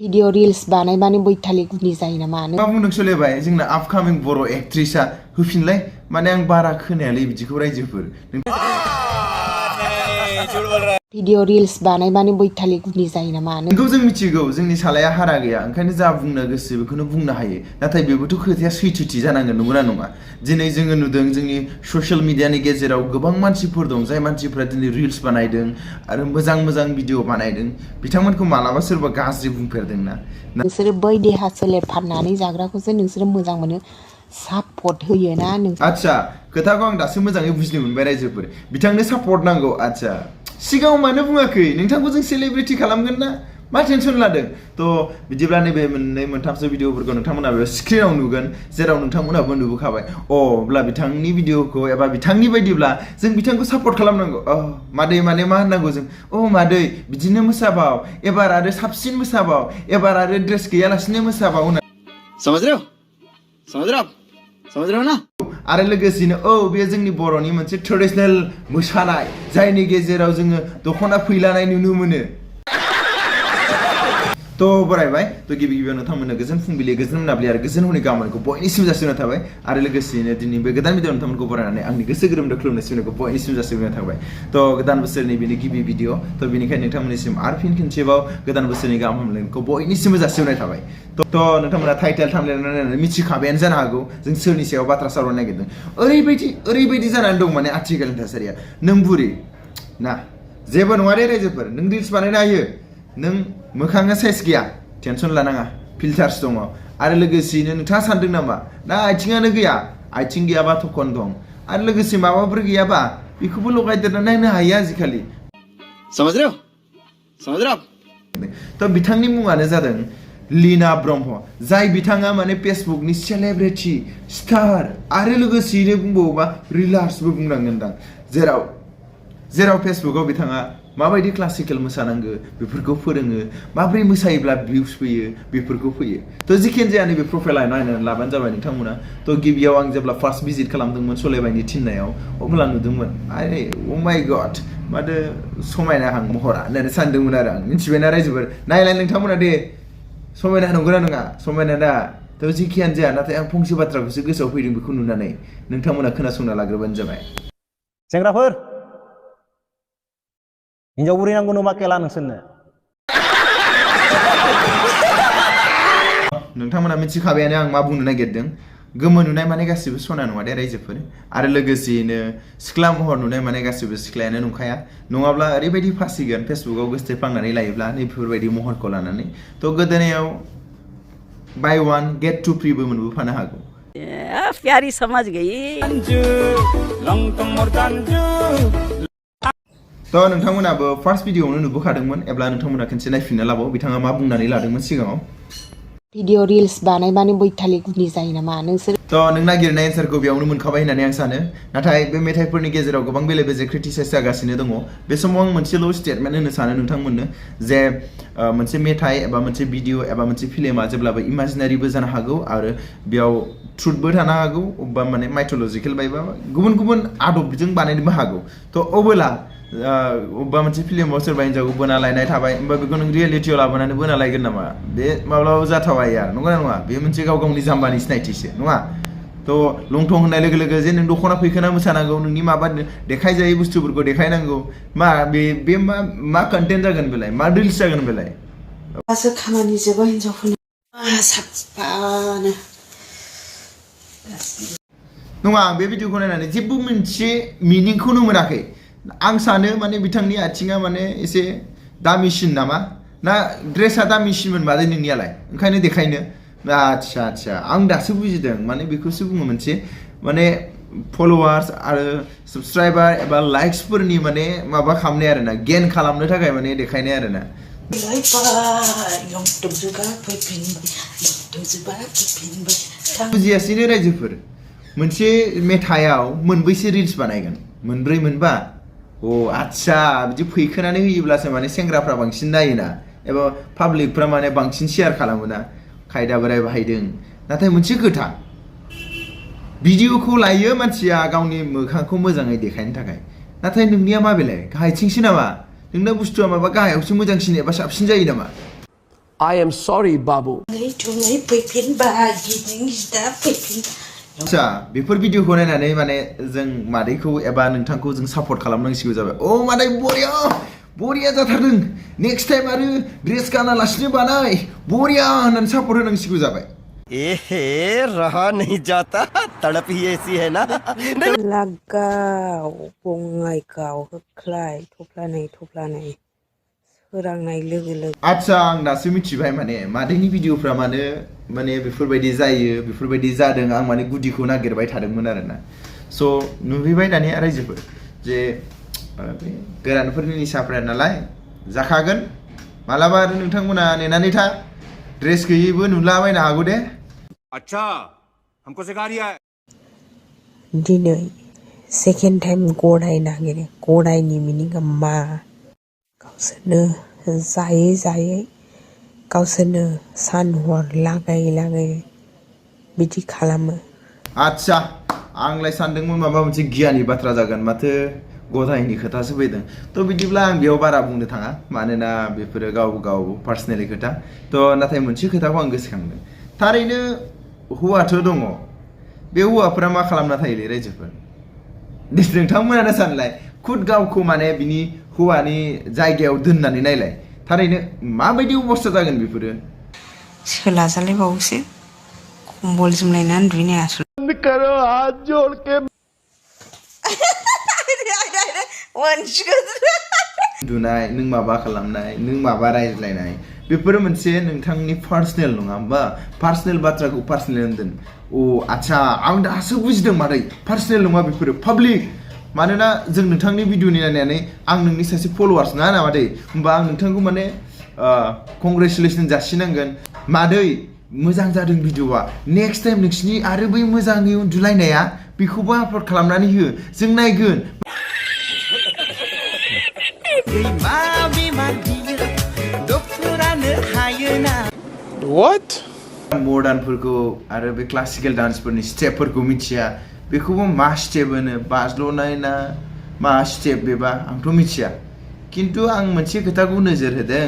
Video reels बानायबानो बैथालि गुनि जायो नामा? मा बुंदों सोलिबाय जोंना आपकामिं बर' एक्ट्रिसआ होफिनलाय माने आं बारा खोनायालै बिदिखौ रायजोफोर भिडिअ रिल्स बानायबानो बैथालि गुनि जायो नामा? नोंखौ जों मिथिगौ जोंनि सालाया हारा गैया ओंखायनो जा बुंनो गोसो बेखौनो बुंनो हायो नाथाय बेबोथ' खोथाया सैथोथि जानांगोन नंगौना नङा दिनै जोङो नुदों जोंनि ससियेल मिडियानि गेजेराव गोबां मानसिफोर दं जाय मानसिफोरा दिनै रिल्स बानायदों आरो मोजां मोजां भिडिअ बानायदों बिथांमोनखौ मालाबा सोरबा गाज्रि बुंफेरदोंना नोंसोरो बै देहा सोलेर फाननानै जाग्राखौसो नोंसोरो मोजां मोनो सापर्ट होयो ना नों आच्छा खोथाखौ आं दासो मोजाङै बुजिनो मोनबाय रायजोफोर बिथांनो सापर्ट नांगौ आच्छा सिगाङाव मानो बुङाखै नोंथांखौ जों सेलिब्रिटि खालामगोन ना मा टेनसन लादों थ' बिदिब्ला नैबे मोननै मोनथामसो भिडिअफोरखौ नोंथांमोना बे स्क्रिनाव नुगोन जेराव नोंथांमोनाबो नुबोखाबाय अब्ला बिथांनि भिडिअखौ एबा बिथांनि बायदिब्ला जों बिथांखौ सापर्ट खालामनांगौ मादै माने मा होननांगौ जों मादै बिदिनो मोसाबाव एबार आरो साबसिन मोसाबाव एबार आरो ड्रेस गैयालासिनो मोसाबाव समझ रहे हो ना आरो लोगोसेनो बे जोंनि बर'नि मोनसे ट्रेडिशनेल मोसानाय जायनि गेजेराव जोङो दख'ना फैलानाय नुनो मोनो थ' बरायबाय थ' गिबि गिबियाव नोंथांमोननो गोजोन फुंबिलि गोजोन मोनाबिलि आरो गोजोन हरनि गाहामखौ बयनिसिम जासिनाय थाबाय आरो लोगोसेनो दिनै बे गोदान भिडिअ नोंथांमोनखौ बरायनानै आंनि गोसो गोरबोनिफ्राय खुलुमनाय सिबिनायखौ बयनिसिम जासिनाय थाबाय थ' गोदान बोसोरनि बेनि गिबि भिडिअ थ' बेनिखायनो नोंथांमोननिसिम आरो फिन खेनसेबाव गोदान बोसोरनि गाहाम हामलायनायखौ बयनिसिमबो जासिनाय थाबाय थ' नोंथांमोना टाइटेल थामलायनानै नायनानै मिथिखाबायानो जानो हागौ जों सोरनि सायाव बाथ्रा सावरायनो नागिरदों ओरैबायदि जानानै दं माने आथिखालनि थासारिया नों बुरि ना जेबो नङा दे रायजोफोर नों रिल्स बानायनो हायो नों मोखाङा साइज गैया टेनसन लानाङा फिल्टार्स दङ आरो लोगोसेनो नोंथाङा सानदों नामा ना आथिङानो गैया आथिं गैयाबा थखन दं आरो लोगोसे माबाफोर गैयाबा बेखौबो लगायदेरना नायनो हायो आजिखालि समझ रहे हो थ' बिथांनि मुङानो जादों लीना ब्रह्म जाय बिथाङा माने फेसबुकनि सेलेब्रिटि स्टार आरो लोगोसेनो बुंबावोबा रिलार्सबो बुंनांगोन दां जेराव फेसबुकाव बिथाङा माबायदि क्लासिकेल मोसानांगौ बेफोरखौ फोरोङो माबोरै मोसायोब्ला भिउस फैयो बेफोरखौ फैयो थ' जिखियानो जाया नैबे प्रफाइलाव नायनानै लाबानो जाबाय नोंथांमोना थ' गिबियाव आं जेब्ला फार्स्ट भिजिट खालामदोंमोन सलायबायनि थिननायाव अब्ला नुदोंमोन आरे अ माय गड माथो समायना हां महरा होननानै सानदोंमोन आरो आं मिथिबायना रायजोफोर नायलाय नोंथांमोना दे समायना नंगौना नङा समायना दा थ' जिखियानो जाया नाथाय आं फंसे बाथ्राखौसो गोसोआव फैदों बेखौ नुनानै नोंथांमोना खोनासंना लाग्रोबानो जाबाय सेंग्राफोर हिन्जाव बुरि नांगौ नामा केला नोंसोरनो नोंथांमोना मिथिखाबायानो आं मा बुंनो नागिरदों गोमो नुनाय माने गासिबो सना नङा दे रायजोफोर आरो लोगोसेयैनो सिख्ला महर नुनाय माने गासिबो सिख्लायानो नंखाया नङाब्ला ओरैबायदि फासिगोन फेसबुकाव गोसोफ्लांनानै लायोब्ला नैफोरबायदि महरखौ लानानै थ' गोदोनायाव बाय वान गेट टु फ्रिबो मोनबोफानो हागौ प्यारी समझ गई थ' नोंथांमोनाबो फार्स्ट भिडिअआवनो नुबोखादोंमोन एब्ला नोंथांमोना खनसे नायफिनना लाबाव बिथाङा मा बुंनानै लादोंमोन सिगाङाव भिडिअ रिल्स बानायबानो बैथालि गुनि जायो नामा? नोंसोर थ' नों नागिरनाय एन्सारखौ बेयावनो मोनखाबाय होननानै आं सानो नाथाय बे मेथाइफोरनि गेजेराव गोबां बेले बेजे क्रिटिसाइज जागासिनो दङ बे समाव आं मोनसेल' स्टेटमेन्ट होनो सानो नोंथांमोननो जे मोनसे मेथाइ एबा मोनसे भिडिअ एबा मोनसे फिल्मा जेब्लाबो इमाजिनारिबो जानो हागौ आरो बेयाव ट्रुथबो थानो हागौ अबेबा माने माइथलजिकेल बायबा गुबुन गुबुन आदबजों बानायनोबो हागौ थ' अबोला अबेबा मोनसे फिल्माव सोरबा हिन्जावखौ बोना लायनाय थाबाय होमबा बेखौ नों रियेलिटियाव लाबोनानै बोना लायगोन नामा बे माब्लाबाबो जाथावा यार नंगौना नङा बे मोनसे गाव गावनि जाम्बानि सिनायथिसो नङा थ' लंथं होननाय लोगो लोगो जे नों दख'ना फैखोना मोसानांगौ नोंनि माबा देखायजायै बुस्थुफोरखौ देखायनांगौ मा बे मा कन्टेन्ट जागोन बेलाय मा रिल्स जागोन बेलाय खामानि जोबो हिन्जावफोरनि साफानो नङा आं बे भिडिअखौ नायनानै जेबो मोनसे मिनिंखौनो मोनाखै आं सानो माने बिथांनि आथिङा माने एसे दामिसिन नामा ना ड्रेसा दामिसिनमोन मादै नोंनियालाय ओंखायनो देखायनो आच्छा आं दासो बुजिदों माने बेखौसो बुङो मोनसे माने फलोवार्स आरो साबस्क्राइबार एबा लाइक्सफोरनि माने माबा खालामनाय आरोना गेन खालामनो थाखाय माने देखायनाय आरोना बुजियासैनो रायजोफोर मोनसे मेथाइआव मोनबैसे रिल्स बानायगोन मोनब्रै मोनबा आच्छा बिदि फैखोनानै होयोब्लासो माने सेंग्राफ्रा बांसिन नायोना एबा पाब्लिकफ्रा माने बांसिन शेयार खालामोना खायदा बोराय बाहायदों नाथाय मोनसे खोथा भिडिअखौ लायो मानसिया गावनि मोखांखौ मोजाङै देखायनो थाखाय नाथाय नोंनिया मा बेलाय गाहायथिंसो नामा नोंना बुस्थुआ माबा गाहायावसो मोजांसिन एबा साबसिन जायो नामा I am sorry, Babu. आच्छा बेफोर भिडिअखौ नायनानै माने जों मादैखौ एबा नोंथांखौ जों सापर्ट खालामनांसिगौ जाबाय अ मादै बरिया बरिया जाथारदों नेक्स्ट टाइम आरो ड्रेस गानालासिनो बानाय बरिया होननानै सापर्ट होनांसिगौ जाबाय एहे रहा नहीं जाता तड़प ही ऐसी है ना लागाव बङाइगाव होख्लाय थफ्लानै सोरांनाय लोगो लोगो आच्छा आं दासो मिथिबाय माने मादैनि भिडिअफ्रा माने बेफोरबायदि जायो बेफोरबायदि जादों आं माने गुदिखौ नागिरबाय थादोंमोन आरोना स' नुहैबाय दानिया रायजोफोर जे बे गोरानफोरनि निसाफ्रा नालाय जाखागोन मालाबा आरो नोंथांमोना नेनानै था ड्रेस गैयैबो नुलाबायनो हागौ दे अच्छा हमको सिखा रिया है दिनै सेकेन्ड टाइम गराय नागिरो गरायनि मिनिंआ मा गावसोरनो जायै गावसोरनो सान हर लागायै बिदि खालामो आच्छा आंलाय सानदोंमोन माबा मोनसे गियाननि बाथ्रा जागोन माथो गदायनि खोथासो फैदों थ' बिदिब्ला आं बेयाव बारा बुंनो थाङा मानोना बेफोरो गाव पार्सनेलि खोथा थ' नाथाय मोनसे खोथाखौ आं गोसोखांदों थारैनो हौवाथ' दङ बे हौवाफोरा मा खालामना थायोलै रायजोफोर नोंथांमोनानो सानलाय खुद गावखौ माने बिनि हौवानि जायगायाव दोननानै नायलाय थारैनो माबायदि अबस्था जागोन बेफोरो सोलाजालायबावोसो कम्बल जोमलायनानै उन्दुनो हाया उन्दुनाय नों माबा खालामनाय नों माबा रायज्लायनाय बेफोरो मोनसे नोंथांनि पार्सनेल नङा होमबा पार्सनेल बाथ्राखौ पार्सनेल होनदों अ आच्छा आं दासो बुजिदों मादै पार्सनेल नङा बेफोरो पाब्लिक मानोना जों नोंथांनि भिडिअनि नायनानै आं नोंनि सासे फलोवार्स नङा ना मादै होमबा आं नोंथांखौ माने कंग्रेचुलेसन जासिनांगोन मादै मोजां जादों भिडिअआ नेक्स्ट टाइम नोंसिनि आरो बै मोजाङै उन्दुलायनाया बेखौबो आपल'ड खालामनानै हो जों नायगोन What? मडार्नफोरखौ आरो बे क्लासिकेल डान्सफोरनि स्टेपफोरखौ मिथिया बेखौबो मा स्टेप होनो बाज्ल'नाय ना मा स्टेप बेबा आंथ' मिथिया खिन्थु आं मोनसे खोथाखौ नोजोर होदों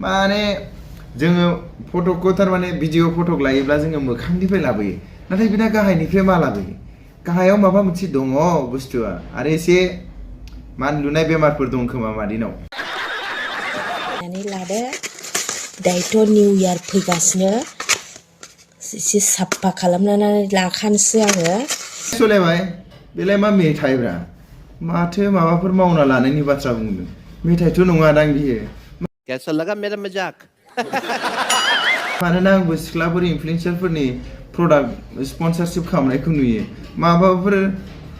माने जोङो फट'खौ थारमाने भिडिअ फट'क लायोब्ला जोङो मोखांनिफ्राय लाबोयो नाथाय बिना गाहायनिफ्राय मा लाबोयो गाहायाव माबा मोनसे दङ बुस्थुआ आरो एसे मानलुनाय बेमारफोर दं खोमा मादैनाव लादो दायोथ' निउ इयार फैगासिनो एसे साफा खालामनानै लाखानोसै आङो सोलायबाय बेलाय मा मेथाइब्रा माथो माबाफोर मावना लानायनि बाथ्रा बुंदों मेथाइथ' नङा दां बियो कैसा लगा मेरा मजाक मानोना आंबो सिख्लाफोर इनफ्लुएन्सारफोरनि प्रडाक्ट स्पन्सरशिप खालामनायखौ नुयो माबाफोर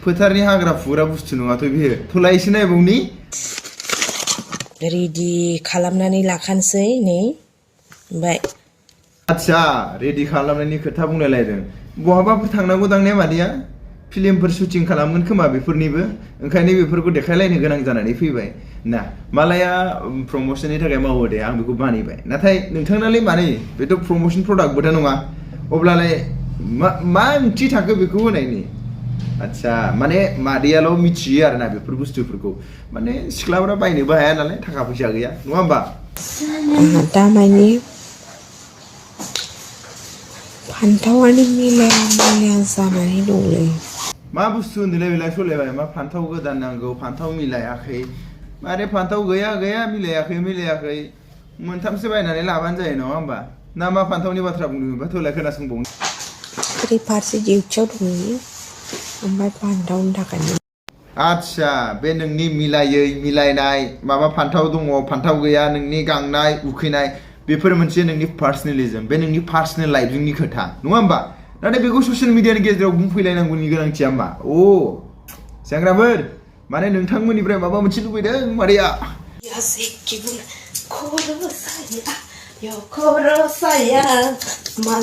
फोथारनि हाग्रा फुग्रा बुस्थु नङाथ' बियो थलायसो नायबावनि रेडि खालामनानै लाखानोसै नै ओमफ्राय आच्छा रेडि खालामनायनि खोथा बुंलायलायदों बहाबाफोर थांनांगौ दांने मादैया फिल्मफोर शुटिं खालामगोन खोमा बेफोरनिबो ओंखायनो बेफोरखौ देखायलायनो गोनां जानानै फैबाय ना मालाया प्रमोशननि थाखाय मावो दे आं बेखौ बानायबाय नाथाय नोंथांनालाय माने बेथ' प्रमोशन प्रडाक्टबोथ' नङा अब्लालाय मा ओंथि थाखो बेखौ होनायनि आच्छा माने मादैयाल' मिथियो आरोना बेफोर बुस्थुफोरखौ माने सिख्लाफोरा बायनोबो हाया नालाय थाखा फैसा गैया नङा होमबा दामानि फान्थावानो मिलाया जानानै दंलै मा बुस्थु होनदोंलाय बेलाय सलायबाय मा फान्थाव गोदान नांगौ फान्थाव मिलायाखै मारे फान्थाव गैया मिलायाखै मोनथामसो बायनानै लाबानो जायो नङा होमबा ना मा फान्थावनि बाथ्रा बुंदोंबा थोलाय खोनासंबावनो ओरै फारसे डिउटियाव दंहैयो ओमफ्राय फान्थावनि थाखाय आच्छा बे नोंनि मिलायनाय माबा फान्थाव दङ फान्थाव गैया नोंनि गांनाय उखैनाय बेफोर मोनसे नोंनि पार्सनेलिजम बे नोंनि पार्सनेल लाइफनि खोथा नङा होमबा नाथाय बेखौ ससियेल मिडियानि गेजेराव बुंफैलायनांगौनि गोनांथिया मा अ सेंग्राफोर माने नोंथांमोननिफ्राय माबा मोनसे लुबैदों मादैया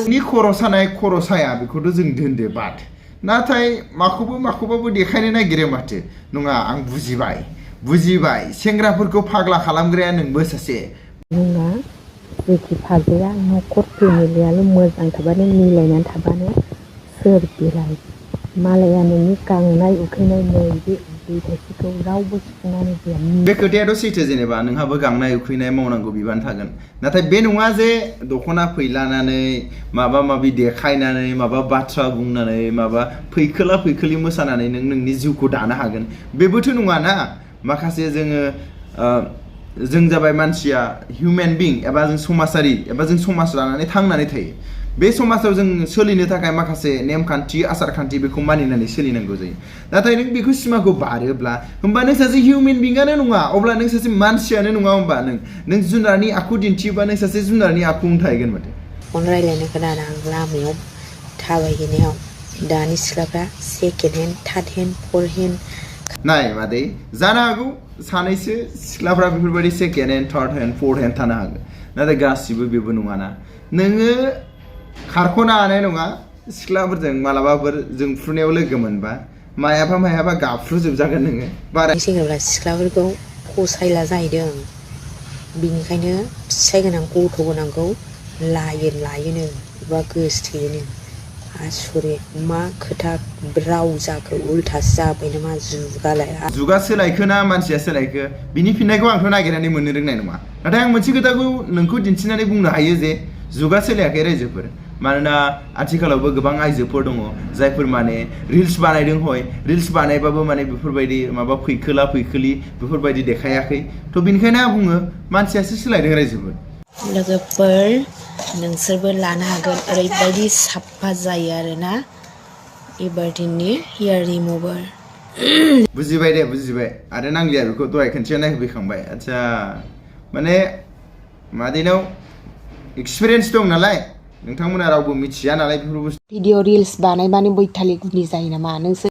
नि खर' साया बेखौथ' जों दोनदो बाद नाथाय माखौबाबो देखायनो नागिरो माथो नङा आं बुजिबाय सेंग्राफोरखौ फाग्ला खालामग्राया नोंबो सासे नङा जेखि फाजाया न'खर फेमिलियाल' मोजां थाबानो मिलायनानै थाबानो सोर बेलाय मालाया नोंनि गांनाय उखैनाय नै बे बे थाइसेखौ रावबो सुफुंनानै होआ बे खोथायाथ' सैथो जेनेबा नोंहाबो गांनाय उखैनाय मावनांगौ बिबान थागोन नाथाय बे नङा जे दख'ना फैलानानै माबा माबि देखायनानै माबा बाथ्रा बुंनानै माबा फैखोला फैखोलि मोसानानै नों नोंनि जिउखौ दानो हागोन बेबोथ' नङा ना माखासे जों जाबाय मानसिया हिउमेन बिं एबा जों समाजारि एबा जों समाज लानानै थांनानै थायो बे समाजाव जों सोलिनो थाखाय माखासे नेमखान्थि आसारखान्थि बेखौ मानिनानै सोलिनांगौ जायो नाथाय नों बेखौ सिमाखौ बारोब्ला होमबा नों सासे हिउमेन बिंआनो नङा अब्ला नों सासे मानसियानो नङा होमबा नों जुनारनि आखु दिन्थियोबा नों सासे जुनारनि आखु थाहैगोन माथो फन रायलायनो खोनादों आं लामायाव थाबायहैनायाव दानि सिख्लाफ्रा second hand third hand four hand नाय मादै जानो हागौ सानैसो सिख्लाफ्रा बेफोरबायदि second hand third hand fourth hand थानो हागौ नाथाय गासिबो बेबो नङाना नोङो खारख'नो हानाय नङा सिख्लाफोरजों मालाबाफोर जों फुरनायाव लोगो मोनबा मायाबा गाबफ्रुजोबजागोन नोङो बारा सेंग्राफ्रा सिख्लाफोरखौ फसायला जाहैदों बिनिखायनो फिसाइ गोनां गथ' गोनांखौ लायोनो एबा गोसथोयोनो आसरित मा खोथा राव जाखो उल्थासो जाबाय नामा जुगा सोलायखो ना मानसिया सोलायखो बिनि फिननायखौ आंथ' नागिरनानै मोननो रोंनाय नङा नाथाय आं मोनसे खोथाखौ नोंखौ दिन्थिनानै बुंनो हायो जे जुगा सोलायाखै रायजोफोर मानोना आथिखालावबो गोबां आइजोफोर दङ जायफोर माने रिल्स बानायदों हय रिल्स बानायबाबो माने बेफोरबायदि माबा फैखोला फैखोलि बेफोरबायदि देखायाखै थ' बिनिखायनो आं बुङो मानसियासो सोलायदों रायजोफोर लोगोफोर नोंसोरबो लानो हागोन ओरैबायदि साफा जायो आरोना एबारदिननि हेयार रिमुभार बुजिबाय दे बुजिबाय आरो नांलिया बेखौ दहाय खनसे नायहोफैखांबाय आदसा माने मादैनाव एक्सपिरियेन्स दं नालाय नोंथांमोना रावबो मिथिया नालाय बेफोर बुस्थु भिडिअ रिल्स बानायबानो बैथालि गुनि जायो नामा नोंसोर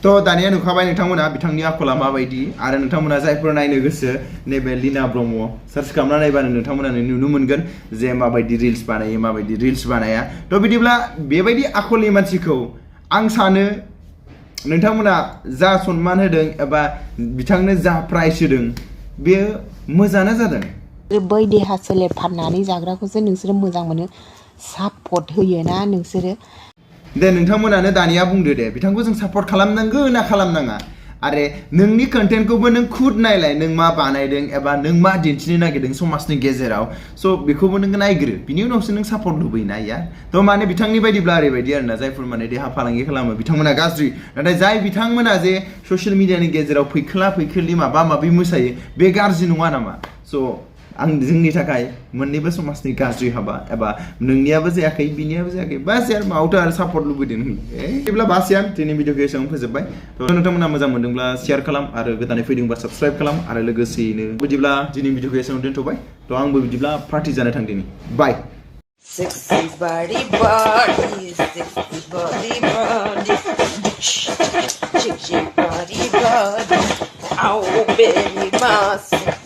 थ' दानिया नुखाबाय नोंथांमोना बिथांनि आखला माबायदि आरो नोंथांमोना जायफोर नायनो गोसो नैबे लीना ब्रह्म सार्च खालामना नायबानो नोंथांमोना नुनो मोनगोन जे माबायदि रिल्स बानायो माबायदि रिल्स बानाया थ' बिदिब्ला बेबायदि आखलनि मानसिखौ आं सानो नोंथांमोना जा सनमान होदों एबा बिथांनो जा प्राइज होदों बेयो मोजाङानो जादों बै देहा सोलेर फाननानै जाग्राखौसो नोंसोरो मोजां मोनो सापर्ट होयो ना नोंसोरो दे नोंथांमोनानो दानिया बुंदो दे बिथांखौ जों सापर्ट खालामनांगौ ना खालामनाङा आरे नोंनि कन्टेन्टखौबो नों खुद नायलाय नों मा बानायदों एबा नों मा दिन्थिनो नागिरदों समाजनि गेजेराव स' बेखौबो नों नायग्रो बिनि उनावसो नों सापर्ट लुबैयोना या थ' माने बिथांनि बायदिब्ला ओरैबायदि आरोना जायफोर माने देहा फालांगि खालामो बिथांमोना गाज्रि नाथाय जाय बिथांमोना जे ससियेल मिडियानि गेजेराव फैखोला फैखोलि माबा माबि मोसायो बे गाज्रि नङा नामा स' जोंनि थाखाय मोननैबो समाजनि गाज्रि हाबा एबा नोंनियाबो जायाखै बिनियाबो जायाखै बास यार मावथो आरो सापर्ट लुबैदों बिदिब्ला बास यार दिनै भिडिअखौ एसेबां फोजोबबाय थ' नोंथांमोना मोजां मोनदोंब्ला शेयार खालाम आरो गोदानै फैदोंबा साबस्क्राइब खालाम आरो लोगोसेयैनो बिदिब्ला दिनै भिडिअखौ एसेबां दोनथ'बाय थ' आंबो बिदिब्ला पार्टि जानो थांदिनि बाय Sexy body, body, sexy body, body, shake, shake, body, body. Oh, baby, boss.